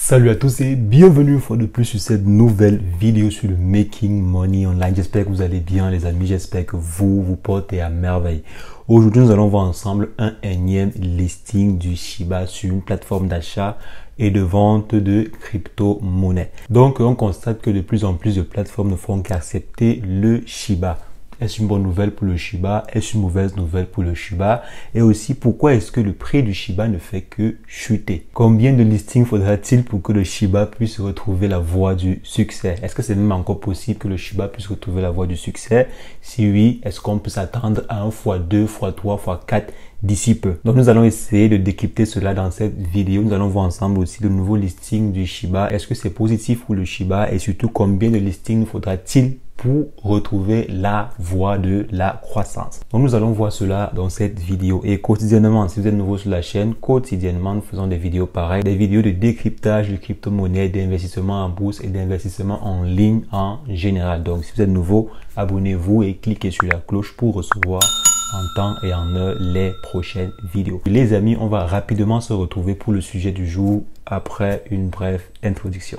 Salut à tous et bienvenue une fois de plus sur cette nouvelle vidéo sur le Making Money Online. J'espère que vous allez bien les amis, j'espère que vous portez à merveille. Aujourd'hui, nous allons voir ensemble un énième listing du Shiba sur une plateforme d'achat et de vente de crypto-monnaies. Donc, on constate que de plus en plus de plateformes ne font qu'accepter le Shiba. Est-ce une bonne nouvelle pour le Shiba? Est-ce une mauvaise nouvelle pour le Shiba? Et aussi, pourquoi est-ce que le prix du Shiba ne fait que chuter? Combien de listings faudra-t-il pour que le Shiba puisse retrouver la voie du succès? Est-ce que c'est même encore possible que le Shiba puisse retrouver la voie du succès? Si oui, est-ce qu'on peut s'attendre à un x2, x3, x4 d'ici peu? Donc, nous allons essayer de décrypter cela dans cette vidéo. Nous allons voir ensemble aussi le nouveau listing du Shiba. Est-ce que c'est positif pour le Shiba? Et surtout, combien de listings faudra-t-il pour retrouver la voie de la croissance? Donc nous allons voir cela dans cette vidéo. Et quotidiennement, si vous êtes nouveau sur la chaîne, quotidiennement nous faisons des vidéos pareilles, des vidéos de décryptage de crypto-monnaies, d'investissement en bourse et d'investissement en ligne en général. Donc si vous êtes nouveau, abonnez-vous et cliquez sur la cloche pour recevoir en temps et en heure les prochaines vidéos. Les amis, on va rapidement se retrouver pour le sujet du jour après une brève introduction.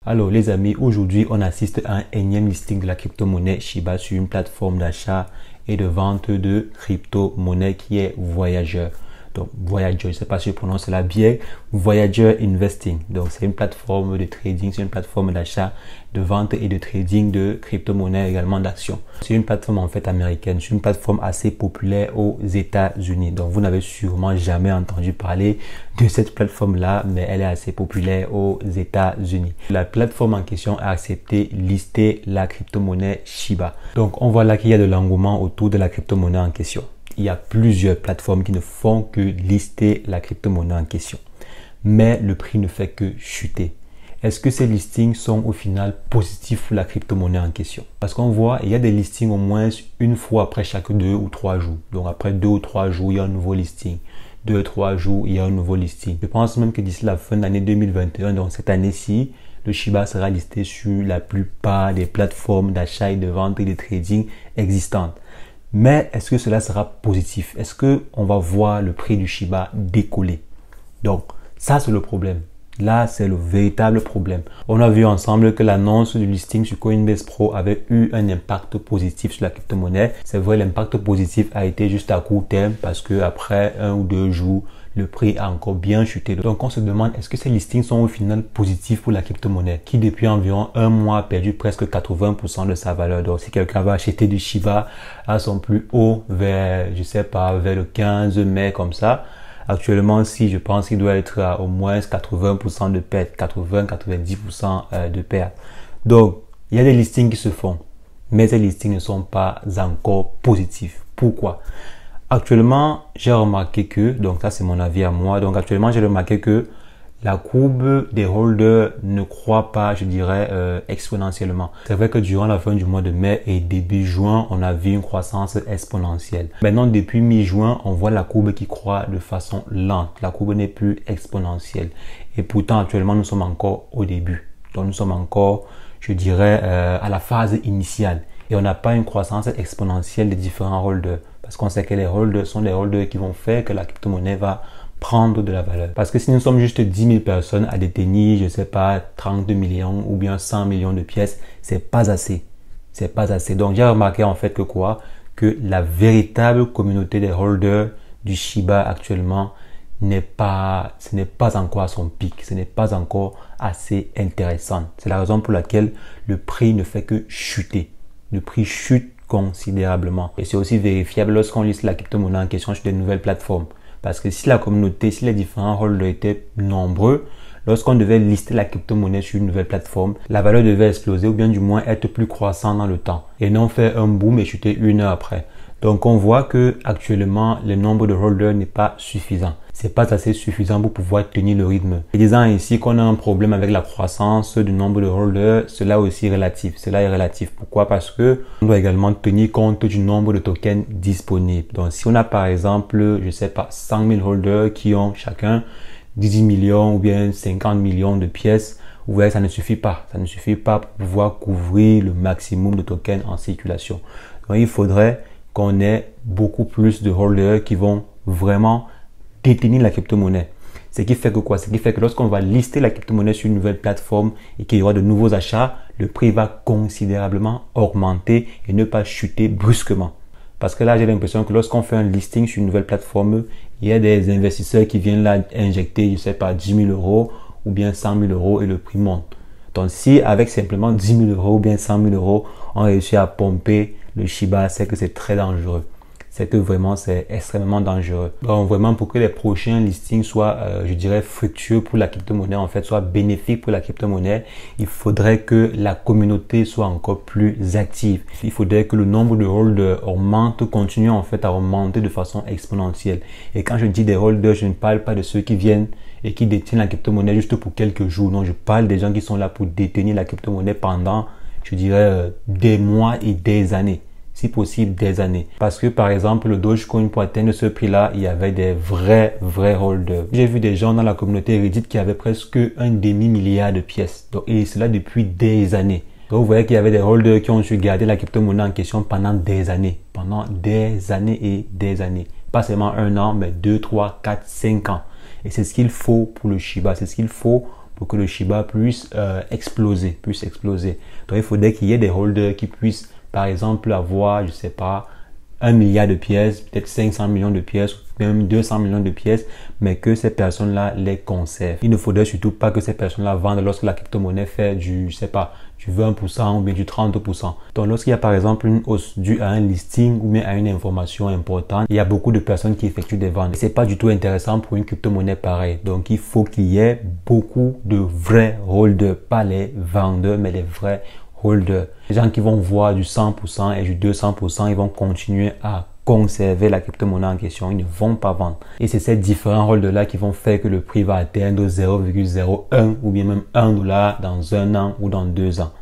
Alors les amis, aujourd'hui on assiste à un énième listing de la crypto-monnaie Shiba sur une plateforme d'achat et de vente de crypto-monnaie qui est Voyager. Donc Voyager, je ne sais pas si je prononce cela bien, Voyager Investing. Donc c'est une plateforme de trading, c'est une plateforme d'achat, de vente et de trading de crypto-monnaie, également d'actions. C'est une plateforme en fait américaine, c'est une plateforme assez populaire aux États-Unis. Donc vous n'avez sûrement jamais entendu parler de cette plateforme-là, mais elle est assez populaire aux États-Unis. La plateforme en question a accepté lister la crypto-monnaie Shiba. Donc on voit là qu'il y a de l'engouement autour de la crypto-monnaie en question. Il y a plusieurs plateformes qui ne font que lister la crypto-monnaie en question. Mais le prix ne fait que chuter. Est-ce que ces listings sont au final positifs pour la crypto-monnaie en question? Parce qu'on voit, il y a des listings au moins une fois après chaque 2 ou 3 jours. Donc après 2 ou 3 jours, il y a un nouveau listing. 2 ou 3 jours, il y a un nouveau listing. Je pense même que d'ici la fin de l'année 2021, donc cette année-ci, le Shiba sera listé sur la plupart des plateformes d'achat et de vente et de trading existantes. Mais est-ce que cela sera positif? Est-ce qu'on va voir le prix du Shiba décoller? Donc, ça c'est le problème. Là, c'est le véritable problème. On a vu ensemble que l'annonce du listing sur Coinbase Pro avait eu un impact positif sur la crypto-monnaie. C'est vrai, l'impact positif a été juste à court terme parce que après 1 ou 2 jours, le prix a encore bien chuté. Donc, on se demande, est-ce que ces listings sont au final positifs pour la crypto-monnaie qui, depuis environ un mois, a perdu presque 80% de sa valeur. Donc, si quelqu'un va acheter du Shiba à son plus haut vers, je sais pas, vers le 15 mai comme ça, actuellement, si je pense qu'il doit être à au moins 80% de perte, 80-90% de perte. Donc, il y a des listings qui se font, mais ces listings ne sont pas encore positifs. Pourquoi? Actuellement, j'ai remarqué que, donc ça c'est mon avis à moi, donc actuellement j'ai remarqué que la courbe des holders ne croît pas, je dirais, exponentiellement. C'est vrai que durant la fin du mois de mai et début juin, on a vu une croissance exponentielle. Maintenant, depuis mi-juin, on voit la courbe qui croît de façon lente. La courbe n'est plus exponentielle. Et pourtant, actuellement, nous sommes encore au début. Donc, nous sommes encore, je dirais, à la phase initiale. Et on n'a pas une croissance exponentielle des différents holders. Parce qu'on sait que les holders sont les holders qui vont faire que la crypto-monnaie va prendre de la valeur. Parce que si nous sommes juste 10 000 personnes à détenir, je sais pas, 32 millions ou bien 100 millions de pièces, c'est pas assez. C'est pas assez. Donc, j'ai remarqué en fait que quoi? Que la véritable communauté des holders du Shiba actuellement ce n'est pas encore à son pic. Ce n'est pas encore assez intéressant. C'est la raison pour laquelle le prix ne fait que chuter. Le prix chute considérablement. Et c'est aussi vérifiable lorsqu'on liste la crypto-monnaie en question sur des nouvelles plateformes. Parce que si la communauté, si les différents holders étaient nombreux, lorsqu'on devait lister la crypto-monnaie sur une nouvelle plateforme, la valeur devait exploser ou bien du moins être plus croissante dans le temps. Et non faire un boom et chuter 1 heure après. Donc on voit que actuellement le nombre de holders n'est pas suffisant. C'est pas assez suffisant pour pouvoir tenir le rythme. Et disant ici qu'on a un problème avec la croissance du nombre de holders, cela aussi est relatif. Cela est relatif. Pourquoi? Parce que on doit également tenir compte du nombre de tokens disponibles. Donc si on a par exemple, je sais pas, 100 000 holders qui ont chacun 18 millions ou bien 50 millions de pièces, vous voyez, ça ne suffit pas. Ça ne suffit pas pour pouvoir couvrir le maximum de tokens en circulation. Donc, il faudrait qu'on ait beaucoup plus de holders qui vont vraiment détenir la crypto-monnaie. Ce qui fait que quoi? Ce qui fait que lorsqu'on va lister la crypto-monnaie sur une nouvelle plateforme et qu'il y aura de nouveaux achats, le prix va considérablement augmenter et ne pas chuter brusquement. Parce que là, j'ai l'impression que lorsqu'on fait un listing sur une nouvelle plateforme, il y a des investisseurs qui viennent là injecter, je sais pas, 10 000 euros ou bien 100 000 euros et le prix monte. Donc, si avec simplement 10 000 euros ou bien 100 000 euros, on réussit à pomper le Shiba, c'est que c'est très dangereux. C'est que vraiment, c'est extrêmement dangereux. Donc, vraiment, pour que les prochains listings soient, je dirais, fructueux pour la crypto-monnaie, en fait, soient bénéfiques pour la crypto-monnaie, il faudrait que la communauté soit encore plus active. Il faudrait que le nombre de holders augmente, continue en fait à augmenter de façon exponentielle. Et quand je dis des holders, je ne parle pas de ceux qui viennent et qui détiennent la crypto-monnaie juste pour quelques jours. Non, je parle des gens qui sont là pour détenir la crypto-monnaie pendant, je dirais, des mois et des années. Si possible, des années. Parce que, par exemple, le Dogecoin, pour atteindre ce prix-là, il y avait des vrais holders. J'ai vu des gens dans la communauté Reddit qui avaient presque un demi-milliard de pièces. Donc, et cela depuis des années. Donc, vous voyez qu'il y avait des holders qui ont su garder la crypto-monnaie en question pendant des années. Pendant des années et des années. Pas seulement 1 an, mais 2, 3, 4, 5 ans. Et c'est ce qu'il faut pour le Shiba. C'est ce qu'il faut pour que le Shiba puisse exploser. Donc, il faudrait qu'il y ait des holders qui puissent, par exemple, avoir, je sais pas, 1 milliard de pièces, peut-être 500 millions de pièces, même 200 millions de pièces, mais que ces personnes-là les conservent. Il ne faudrait surtout pas que ces personnes-là vendent lorsque la crypto-monnaie fait du, je sais pas, du 20% ou bien du 30%. Donc, lorsqu'il y a par exemple une hausse due à un listing ou bien à une information importante, il y a beaucoup de personnes qui effectuent des ventes. Et c'est pas du tout intéressant pour une crypto-monnaie pareille. Donc, il faut qu'il y ait beaucoup de vrais holders, pas les vendeurs, mais les vrais holders. Les gens qui vont voir du 100% et du 200%, ils vont continuer à conserver la crypto-monnaie en question. Ils ne vont pas vendre. Et c'est ces différents holders-là qui vont faire que le prix va atteindre 0,01 ou bien même 1 dollar dans 1 an ou dans 2 ans.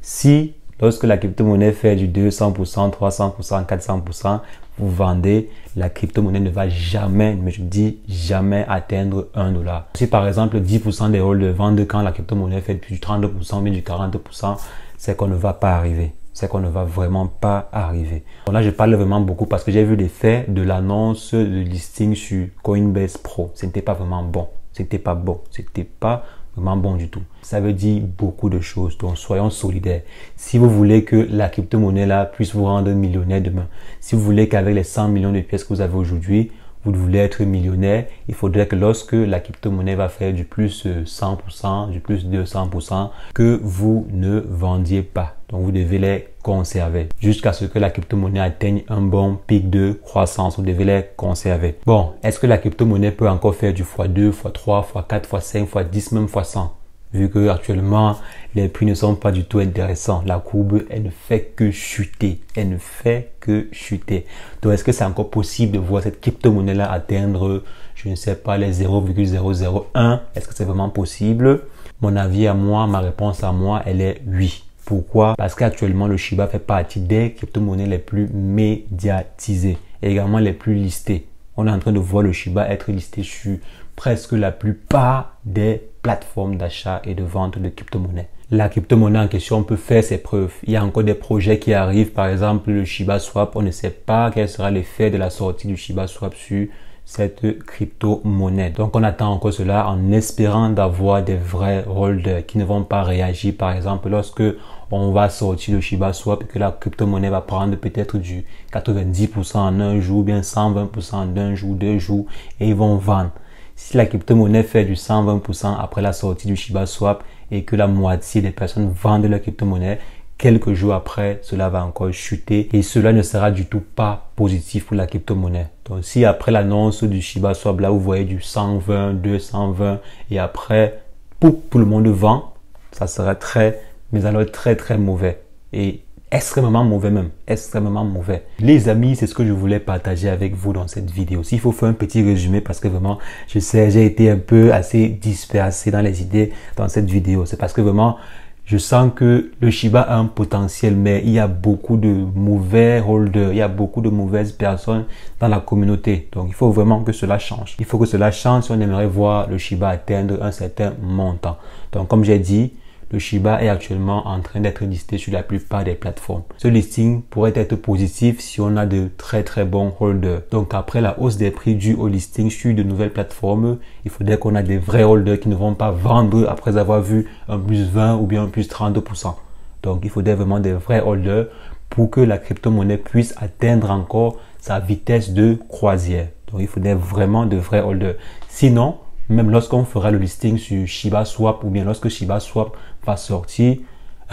Si, lorsque la crypto-monnaie fait du 200%, 300%, 400%, vous vendez, la crypto-monnaie ne va jamais, mais je dis jamais atteindre 1 dollar. Si par exemple 10% des holders vendent quand la crypto-monnaie fait du 30% ou bien du 40%, c'est qu'on ne va pas arriver. C'est qu'on ne va vraiment pas arriver. Bon, là, je parle vraiment beaucoup parce que j'ai vu l'effet de l'annonce de listing sur Coinbase Pro. Ce n'était pas vraiment bon. C'était pas bon. C'était pas vraiment bon du tout. Ça veut dire beaucoup de choses. Donc, soyons solidaires. Si vous voulez que la crypto-monnaie là puisse vous rendre millionnaire demain, si vous voulez qu'avec les 100 millions de pièces que vous avez aujourd'hui, vous voulez être millionnaire, il faudrait que lorsque la crypto-monnaie va faire du plus 100%, du plus 200%, que vous ne vendiez pas. Donc, vous devez les conserver jusqu'à ce que la crypto-monnaie atteigne un bon pic de croissance. Vous devez les conserver. Bon, est-ce que la crypto-monnaie peut encore faire du x2, x3, x4, x5, x10, même x100? Vu que actuellement les prix ne sont pas du tout intéressants. La courbe, elle ne fait que chuter. Elle ne fait que chuter. Donc, est-ce que c'est encore possible de voir cette crypto-monnaie-là atteindre, je ne sais pas, les 0,001? Est-ce que c'est vraiment possible? Mon avis à moi, ma réponse à moi, elle est oui. Pourquoi? Parce qu'actuellement, le Shiba fait partie des crypto-monnaies les plus médiatisées et également les plus listées. On est en train de voir le Shiba être listé sur presque la plupart des plateformes d'achat et de vente de crypto-monnaies. La crypto-monnaie en question peut faire ses preuves. Il y a encore des projets qui arrivent. Par exemple, le Shiba Swap. On ne sait pas quel sera l'effet de la sortie du Shiba Swap sur cette crypto-monnaie. Donc, on attend encore cela en espérant d'avoir des vrais holders qui ne vont pas réagir. Par exemple, lorsque on va sortir le Shiba Swap et que la crypto-monnaie va prendre peut-être du 90% en un jour, bien 120% en un jour, 2 jours, et ils vont vendre. Si la crypto-monnaie fait du 120% après la sortie du Shiba Swap et que la moitié des personnes vendent la crypto-monnaie, quelques jours après, cela va encore chuter et cela ne sera du tout pas positif pour la crypto-monnaie. Donc, si après l'annonce du Shiba Swap, là, vous voyez du 120, 220 et après, tout le monde vend, ça serait mais alors très mauvais et extrêmement mauvais même, extrêmement mauvais. Les amis, c'est ce que je voulais partager avec vous dans cette vidéo. S'il faut faire un petit résumé parce que vraiment, je sais, j'ai été un peu assez dispersé dans les idées dans cette vidéo. C'est parce que vraiment, je sens que le Shiba a un potentiel, mais il y a beaucoup de mauvais holders, il y a beaucoup de mauvaises personnes dans la communauté. Donc, il faut vraiment que cela change. Il faut que cela change si on aimerait voir le Shiba atteindre un certain montant. Donc, comme j'ai dit, le Shiba est actuellement en train d'être listé sur la plupart des plateformes. Ce listing pourrait être positif si on a de très bons holders. Donc après la hausse des prix due au listing sur de nouvelles plateformes, il faudrait qu'on ait des vrais holders qui ne vont pas vendre après avoir vu un plus 20 ou bien un plus 30%. Donc il faudrait vraiment des vrais holders pour que la crypto-monnaie puisse atteindre encore sa vitesse de croisière. Donc il faudrait vraiment de vrais holders. Sinon, même lorsqu'on fera le listing sur Shiba Swap ou bien lorsque Shiba Swap va sortir,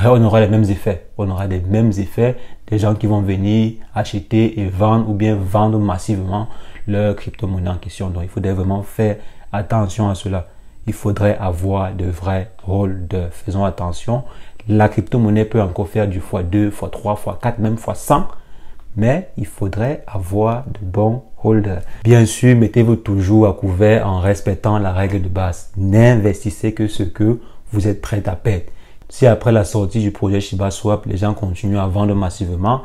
on aura les mêmes effets. On aura les mêmes effets des gens qui vont venir acheter et vendre ou bien vendre massivement leur crypto-monnaie en question. Donc, il faudrait vraiment faire attention à cela. Il faudrait avoir de vrais holders. Faisons attention. La crypto-monnaie peut encore faire du x2, x3, x4, même x100. Mais il faudrait avoir de bons holders. Bien sûr, mettez-vous toujours à couvert en respectant la règle de base. N'investissez que ce que vous êtes prêt à perdre. Si après la sortie du projet Shiba Swap, les gens continuent à vendre massivement,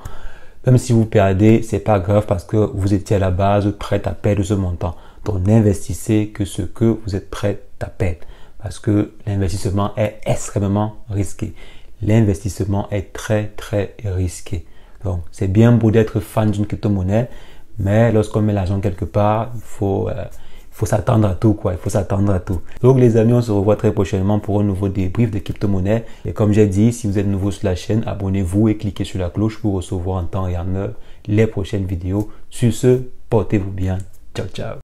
même si vous perdez, c'est pas grave parce que vous étiez à la base prêt à perdre ce montant. Donc, n'investissez que ce que vous êtes prêt à perdre parce que l'investissement est extrêmement risqué. L'investissement est très risqué. Donc, c'est bien beau d'être fan d'une crypto-monnaie, mais lorsqu'on met l'argent quelque part, il faut s'attendre à tout, quoi. Il faut s'attendre à tout. Donc, les amis, on se revoit très prochainement pour un nouveau débrief de crypto-monnaie. Et comme j'ai dit, si vous êtes nouveau sur la chaîne, abonnez-vous et cliquez sur la cloche pour recevoir en temps et en heure les prochaines vidéos. Sur ce, portez-vous bien. Ciao, ciao.